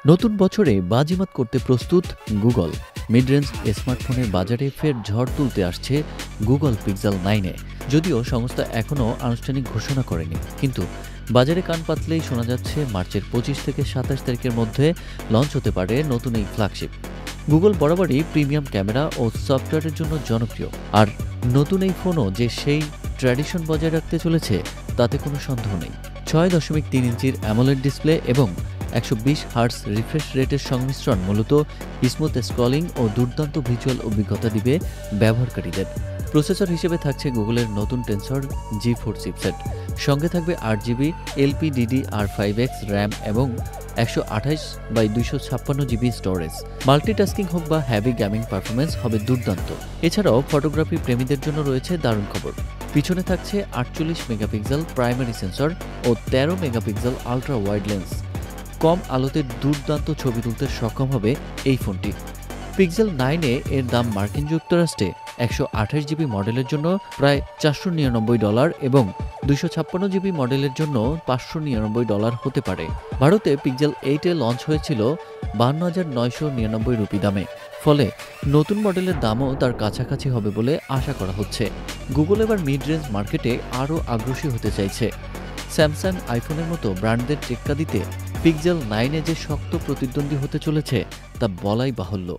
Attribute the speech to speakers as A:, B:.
A: নতুন বছরে বাজিমাত করতে প্রস্তুত গুগল। মিডরেঞ্জ স্মার্টফোনের বাজারে ফের ঝড় তুলতে আসছে গুগল পিক্সেল 9-এ। যদিও সংস্থা এখনও আনুষ্ঠানিক ঘোষণা করেনি, কিন্তু বাজারে কান পাতলেই শোনা যাচ্ছে মার্চের 25 থেকে 27 তারিখের মধ্যে লঞ্চ হতে পারে নতুন এই ফ্ল্যাগশিপ। গুগল বরাবরই প্রিমিয়াম ক্যামেরা ও সফটওয়্যারের জন্য জনপ্রিয়, আর নতুন এই ফোনও যে সেই ট্র্যাডিশন বজায় রাখতে চলেছে তাতে কোনো সন্দেহ নেই। 6.3 ইঞ্চির অ্যামোলেড ডিসপ্লে এবং 120 হার্টজ রিফ্রেশ রেটের সংমিশ্রণ মূলত স্মুথ স্ক্রলিং ও দুর্দান্ত ভিজুয়াল অভিজ্ঞতা দিবে ব্যবহারকারীদের। প্রসেসর হিসেবে থাকছে গুগলের নতুন টেনসর G4 চিপসেট। সঙ্গে থাকবে 8GB LPDDR5X র্যাম এবং 128/256 GB স্টোরেজ। মাল্টিটাস্কিং হোক বা হ্যাভি গেমিং পারফরমেন্স হবে দুর্দান্ত। এছাড়াও ফটোগ্রাফি প্রেমীদের জন্য রয়েছে দারুণ খবর। পিছনে থাকছে 48 মেগাপিক্সেল প্রাইমারি সেন্সর ও 13 মেগাপিক্সেল আলট্রা ওয়াইড লেন্স। কম আলোতে দুর্দান্ত ছবি তুলতে সক্ষম হবে এই ফোনটি। পিক্সেল 9-এ এর দাম মার্কিন যুক্তরাষ্ট্রে 128GB মডেলের জন্য প্রায় $499 এবং 256GB মডেলের জন্য $599 হতে পারে। ভারতে পিক্সেল 8-এ লঞ্চ হয়েছিল 52,999 রুপি দামে, ফলে নতুন মডেলের দামও তার কাছাকাছি হবে বলে আশা করা হচ্ছে। গুগল এবার মিড রেঞ্জ মার্কেটে আরও আগ্রাসী হতে চাইছে। স্যামসাং, আইফোনের মতো ব্র্যান্ডদের টেক্কা দিতে পিক্সেল 9-এ যে শক্ত প্রতিদ্বন্দ্বী হতে চলেছে তা বলাই বাহুল্য।